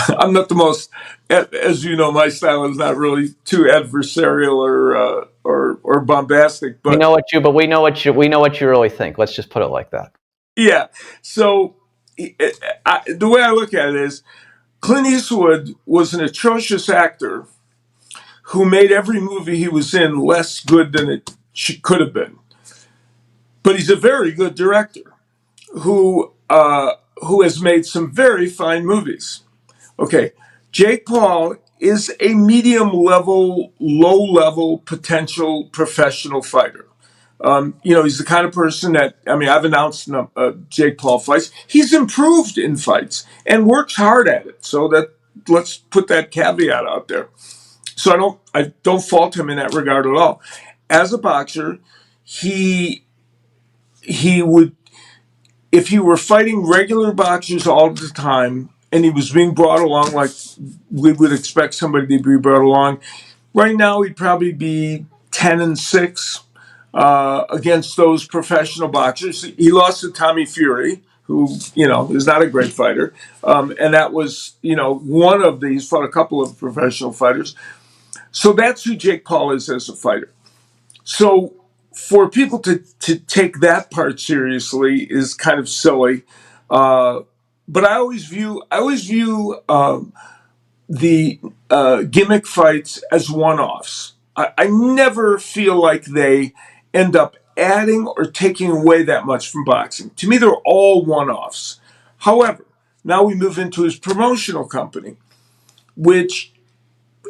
I'm not the most, as you know, my style is not really too adversarial or bombastic. We But know what you, but we know what you really think. Let's just put it like that. yeah, so the way I look at it is Clint Eastwood was an atrocious actor who made every movie he was in less good than it could have been. But he's a very good director who has made some very fine movies. Okay, Jake Paul is a medium level, low level potential professional fighter. He's the kind of person that, I mean, I've announced Jake Paul fights. He's improved in fights and works hard at it. So that let's put that caveat out there. So I don't fault him in that regard at all. As a boxer, he would, if he were fighting regular boxers all the time and he was being brought along like we would expect somebody to be brought along, right now he'd probably be 10-6 against those professional boxers. He lost to Tommy Fury, who is not a great fighter, and that was one of these. Fought a couple of professional fighters, so that's who Jake Paul is as a fighter. So for people to take that part seriously is kind of silly. But I always view the gimmick fights as one-offs. I never feel like they end up adding or taking away that much from boxing. To me, they're all one-offs. However, now we move into his promotional company, which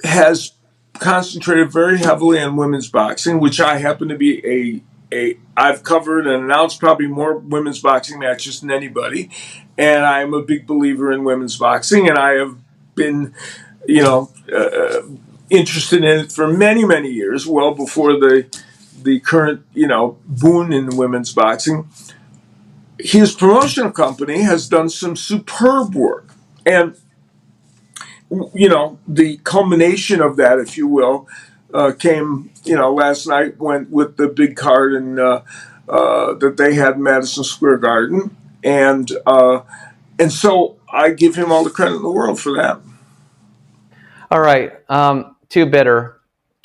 has concentrated very heavily on women's boxing, which I happen to be I've covered and announced probably more women's boxing matches than anybody, and I'm a big believer in women's boxing, and I have been, interested in it for many many years, well before the current boon in women's boxing. His promotional company has done some superb work, and the culmination of that, if you will, came, last night went with the big card and that they had in Madison Square Garden, and so I give him all the credit in the world for that. All right, too bitter.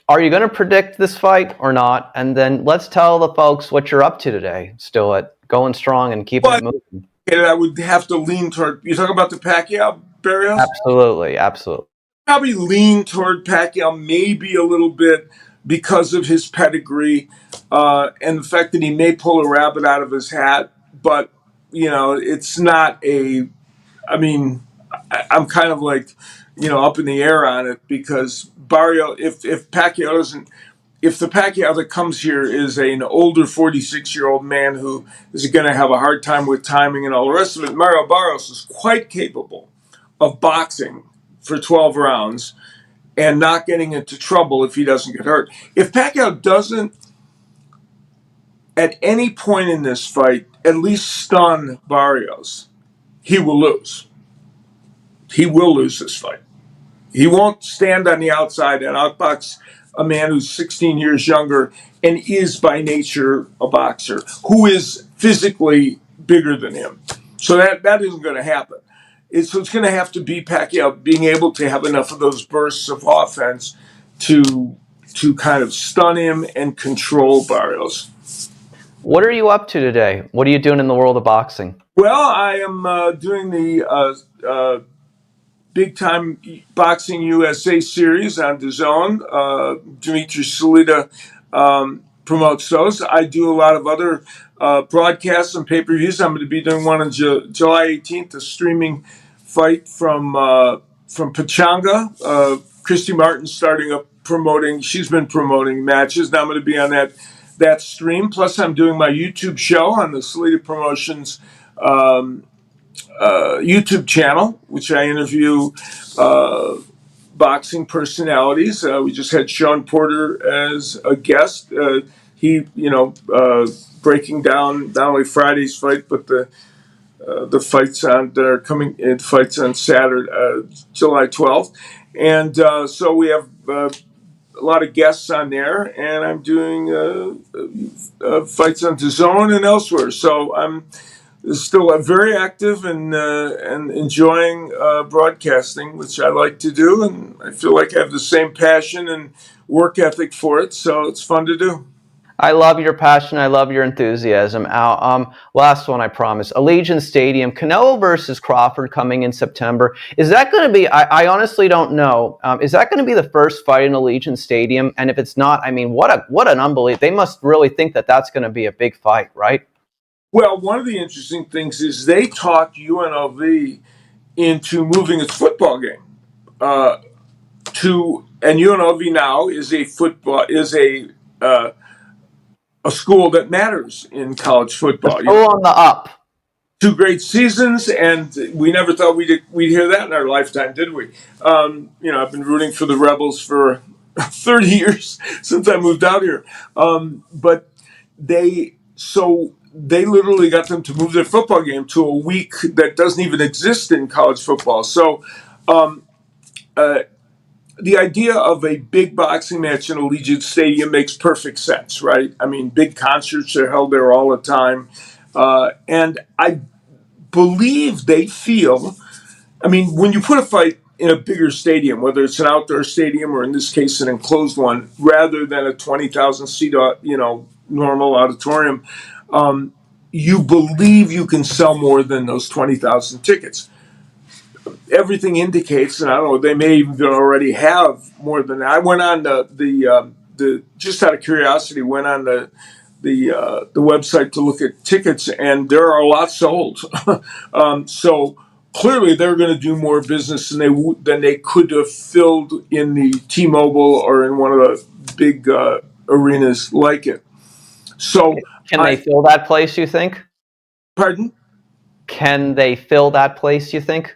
Are you going to predict this fight or not? And then let's tell the folks what you're up to today. Still at going strong and keeping it But moving. I would have to lean toward. You talk about the Pacquiao Barrios. Absolutely, absolutely. Probably lean toward Pacquiao, maybe a little bit because of his pedigree and the fact that he may pull a rabbit out of his hat. But it's not a. I mean, I'm kind of like, up in the air on it because Barrio, if Pacquiao doesn't, if the Pacquiao that comes here is an older 46-year-old man who is going to have a hard time with timing and all the rest of it, Mario Barrios is quite capable of boxing for 12 rounds and not getting into trouble if he doesn't get hurt. If Pacquiao doesn't, at any point in this fight, at least stun Barrios, he will lose. He will lose this fight. He won't stand on the outside and outbox a man who's 16 years younger and is by nature a boxer, who is physically bigger than him. So that isn't going to happen. So it's going to have to be Pacquiao being able to have enough of those bursts of offense to to kind of stun him and control Barrios. What are you up to today? What are you doing in the world of boxing? Well, I am doing the Big Time Boxing USA series on DAZN. Dimitri Salita promotes those. I do a lot of other broadcasts and pay-per-views. I'm going to be doing one on July 18th, a streaming fight from Pachanga. Christy Martin starting up promoting. She's been promoting matches. Now I'm going to be on that stream. Plus, I'm doing my YouTube show on the Salita Promotions YouTube channel, which I interview boxing personalities. We just had Sean Porter as a guest. He, breaking down not only Friday's fight, but the fights that are coming in, fights on Saturday, July 12th. And so we have a lot of guests on there, and I'm doing fights on DAZN and elsewhere. So I'm still very active and enjoying broadcasting, which I like to do, and I feel like I have the same passion and work ethic for it. So it's fun to do. I love your passion. I love your enthusiasm. Al, last one, I promise. Allegiant Stadium, Canelo versus Crawford coming in September. Is that going to be, I honestly don't know, is that going to be the first fight in Allegiant Stadium? And if it's not, I mean, what an unbelievable, they must really think that that's going to be a big fight, right? Well, one of the interesting things is they talked UNLV into moving its football game and UNLV now is a school that matters in college football. Still on the up. 2 great seasons, and we never thought we'd hear that in our lifetime, did we? I've been rooting for the Rebels for 30 years since I moved out here. But they literally got them to move their football game to a week that doesn't even exist in college football. So the idea of a big boxing match in Allegiant Stadium makes perfect sense, right? I mean, big concerts are held there all the time. And I believe they feel, I mean, when you put a fight in a bigger stadium, whether it's an outdoor stadium or in this case an enclosed one, rather than a 20,000 seat, normal auditorium, you believe you can sell more than those 20,000 tickets. Everything indicates, and I don't know, they may even already have more than that. I went on the just out of curiosity, went on the website to look at tickets, and there are a lot sold. So clearly, they're going to do more business than they could have filled in the T-Mobile or in one of the big arenas like it. So, Can they fill that place, you think? Pardon? Can they fill that place, you think?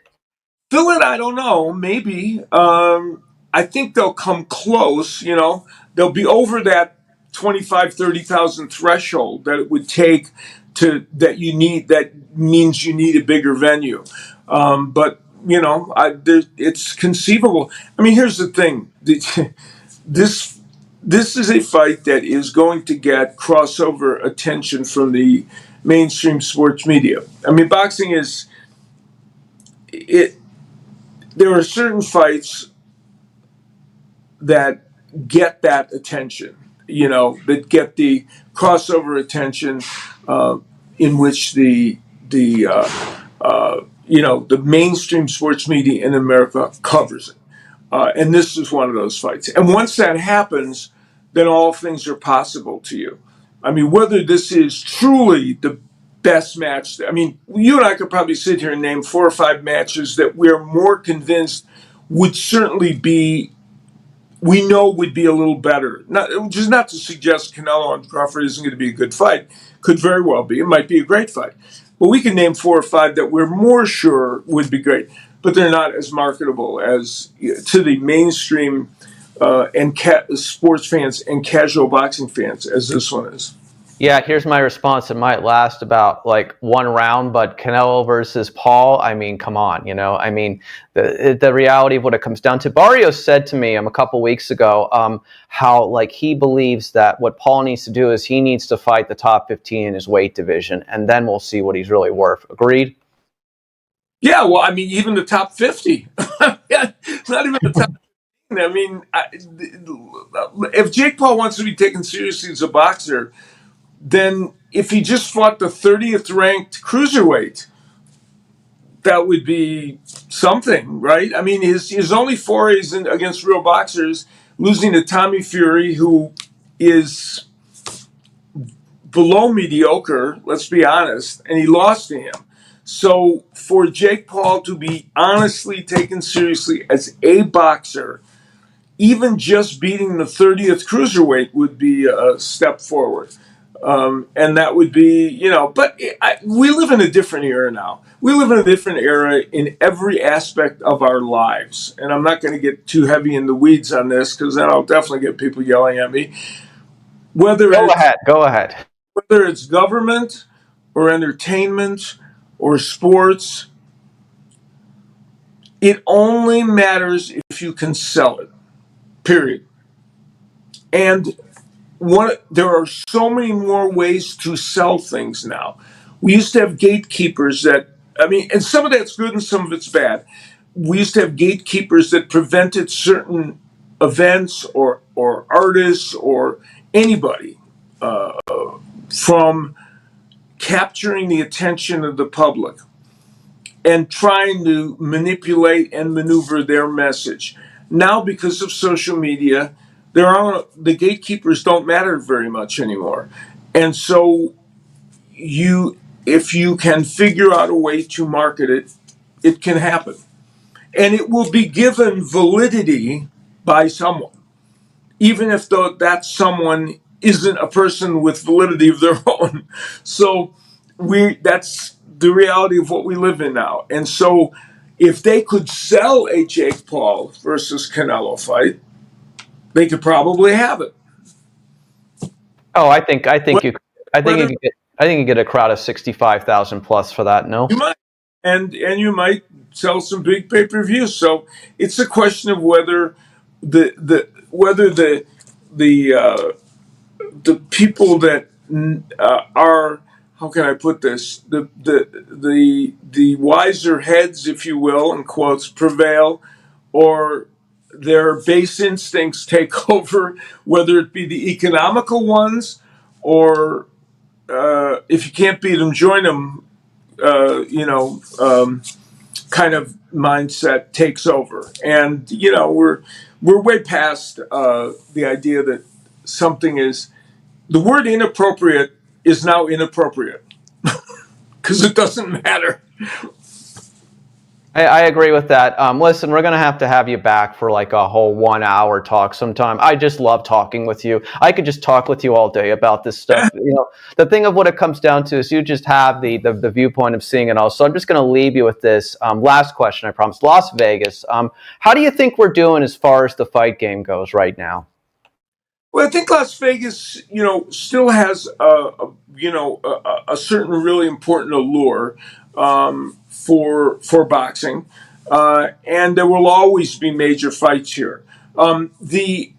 Fill it, I don't know. Maybe. I think they'll come close. They'll be over that 25, 30,000 threshold that it would take that means you need a bigger venue. But it's conceivable. I mean, here's the thing. This is a fight that is going to get crossover attention from the mainstream sports media. I mean, boxing is it. There are certain fights that get that attention, that get the crossover attention, in which the mainstream sports media in America covers it. And this is one of those fights. And once that happens, then all things are possible to you. I mean, whether this is truly the best match, I mean, you and I could probably sit here and name 4 or 5 matches that we're more convinced would certainly be, we know would be a little better. Not to suggest Canelo and Crawford isn't going to be a good fight. Could very well be. It might be a great fight. But we can name 4 or 5 that we're more sure would be great. But they're not as marketable as to the mainstream and sports fans and casual boxing fans as this one is. Yeah, here's my response. It might last about like 1 round, but Canelo versus Paul, I mean, come on, I mean, the reality of what it comes down to. Barrios said to me a couple weeks ago how like he believes that what Paul needs to do is he needs to fight the top 15 in his weight division, and then we'll see what he's really worth. Agreed? Yeah, well, I mean, even the top 50. Yeah, not even the top. I mean, if Jake Paul wants to be taken seriously as a boxer, then if he just fought the 30th ranked cruiserweight, that would be something, right? I mean, his only forays against real boxers, losing to Tommy Fury, who is below mediocre, let's be honest, and he lost to him. So for Jake Paul to be honestly taken seriously as a boxer, even just beating the 30th cruiserweight would be a step forward. And that would be, but we live in a different era now. We live in a different era in every aspect of our lives. And I'm not going to get too heavy in the weeds on this because then I'll definitely get people yelling at me. Whether Go it's ahead. Go ahead. whether it's government or entertainment or sports, it only matters if you can sell it. Period. And there are so many more ways to sell things now. We used to have gatekeepers and some of that's good and some of it's bad. We used to have gatekeepers that prevented certain events or artists or anybody from capturing the attention of the public and trying to manipulate and maneuver their message. Now, because of social media, the gatekeepers don't matter very much anymore. And so if you can figure out a way to market it, it can happen. And it will be given validity by someone, even if that someone isn't a person with validity of their own. So that's the reality of what we live in now. And so if they could sell a Jake Paul versus Canelo fight, they could probably have it. Oh, I think Whether you get a crowd of 65,000 plus for that. No. you might, and you might sell some big pay-per-views. So it's a question of whether the the people that are, how can I put this, the wiser heads, if you will, in quotes, prevail, or their base instincts take over, whether it be the economical ones or if you can't beat them, join them. Kind of mindset takes over, and we're way past the idea that something is the word inappropriate is now inappropriate because it doesn't matter. I agree with that. Listen, we're going to have you back for like a whole 1 hour talk sometime. I just love talking with you. I could just talk with you all day about this stuff. The thing of what it comes down to is you just have the viewpoint of seeing it all. So I'm just going to leave you with this last question, I promise. Las Vegas. How do you think we're doing as far as the fight game goes right now? Well, I think Las Vegas, still has a certain really important allure for boxing, and there will always be major fights here. The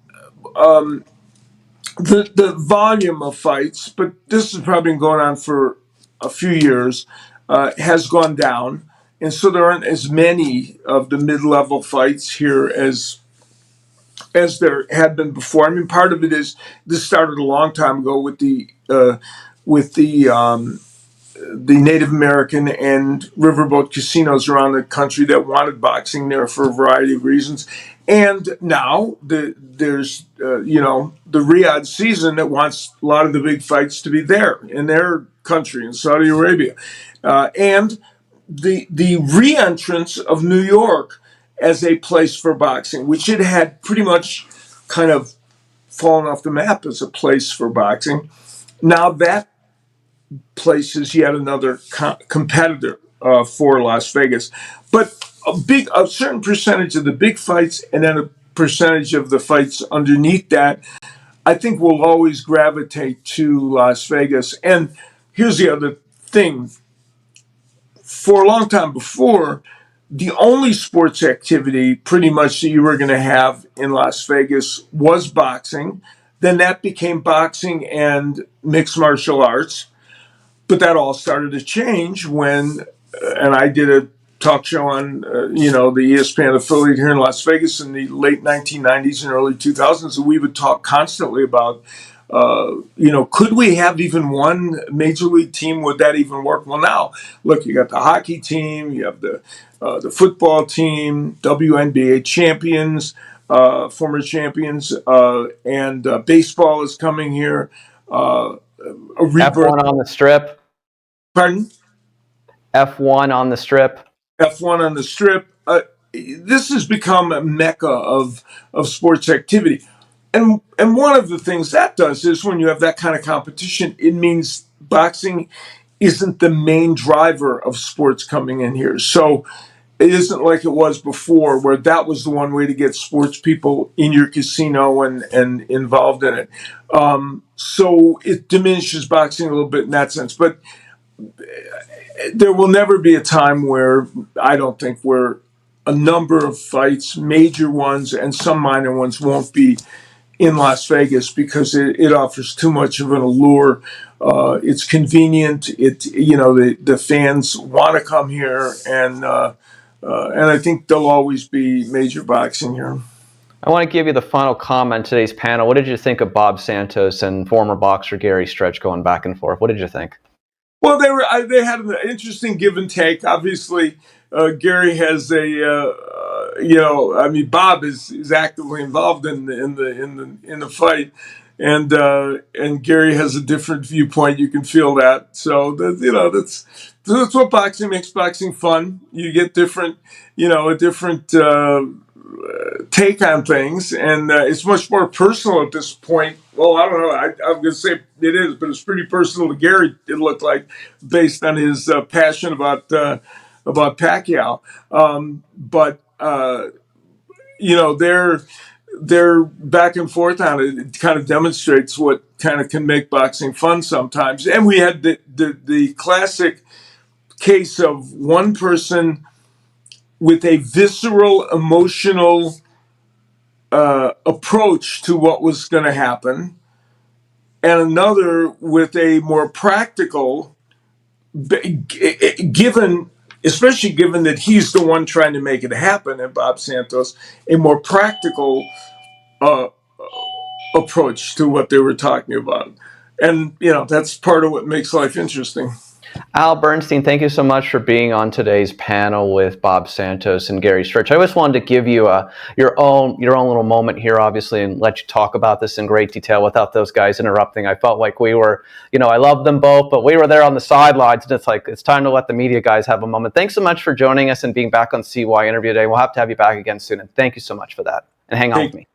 volume of fights, but this has probably been going on for a few years, has gone down, and so there aren't as many of the mid-level fights here as there had been before. I mean, part of it is this started a long time ago with the Native American and riverboat casinos around the country that wanted boxing there for a variety of reasons. And now there's the Riyadh season that wants a lot of the big fights to be there in their country, in Saudi Arabia. And the re-entrance of New York as a place for boxing, which it had pretty much kind of fallen off the map as a place for boxing. Now that place is yet another competitor for Las Vegas. But a certain percentage of the big fights and then a percentage of the fights underneath that, I think will always gravitate to Las Vegas. And here's the other thing. For a long time before, the only sports activity pretty much that you were going to have in Las Vegas was boxing. Then that became boxing and mixed martial arts. But that all started to change when, and I did talk show on, the ESPN affiliate here in Las Vegas in the late 1990s and early 2000s. And we would talk constantly about, could we have even one major league team? Would that even work? Well, now, look, you got the hockey team, you have the football team, WNBA champions, former champions, and baseball is coming here. A rebirth. F1 on the strip. Pardon? F1 on the strip. F1 on the strip. This has become a mecca of sports activity. And one of the things that does is when you have that kind of competition, it means boxing isn't the main driver of sports coming in here. So it isn't like it was before, where that was the one way to get sports people in your casino and involved in it. So it diminishes boxing a little bit in that sense. But there will never be a time where I don't think where a number of fights, major ones and some minor ones, won't be in Las Vegas because it offers too much of an allure. It's convenient. The fans want to come here, and I think there'll always be major boxing here. I want to give you the final comment on today's panel. What did you think of Bob Santos and former boxer Gary Stretch going back and forth? What did you think? Well, they had an interesting give and take. Obviously, Gary has Bob is actively involved in the fight, and Gary has a different viewpoint. You can feel that. So that's what boxing makes boxing fun. You get a different take on things, and it's much more personal at this point. Well, I don't know. I'm going to say it is, but it's pretty personal to Gary. It looked like, based on his passion about Pacquiao. Their back and forth on it. It kind of demonstrates what kind of can make boxing fun sometimes. And we had the classic case of one person with a visceral, emotional approach to what was going to happen, and another with a more practical, especially given that he's the one trying to make it happen, and Bob Santos, a more practical approach to what they were talking about. And, that's part of what makes life interesting. Al Bernstein, thank you so much for being on today's panel with Bob Santos and Gary Stretch. I just wanted to give you your own little moment here, obviously, and let you talk about this in great detail without those guys interrupting. I felt like we were, I love them both, but we were there on the sidelines, and it's time to let the media guys have a moment. Thanks so much for joining us and being back on CY Interview Day. We'll have to have you back again soon, and thank you so much for that. And hang on with me.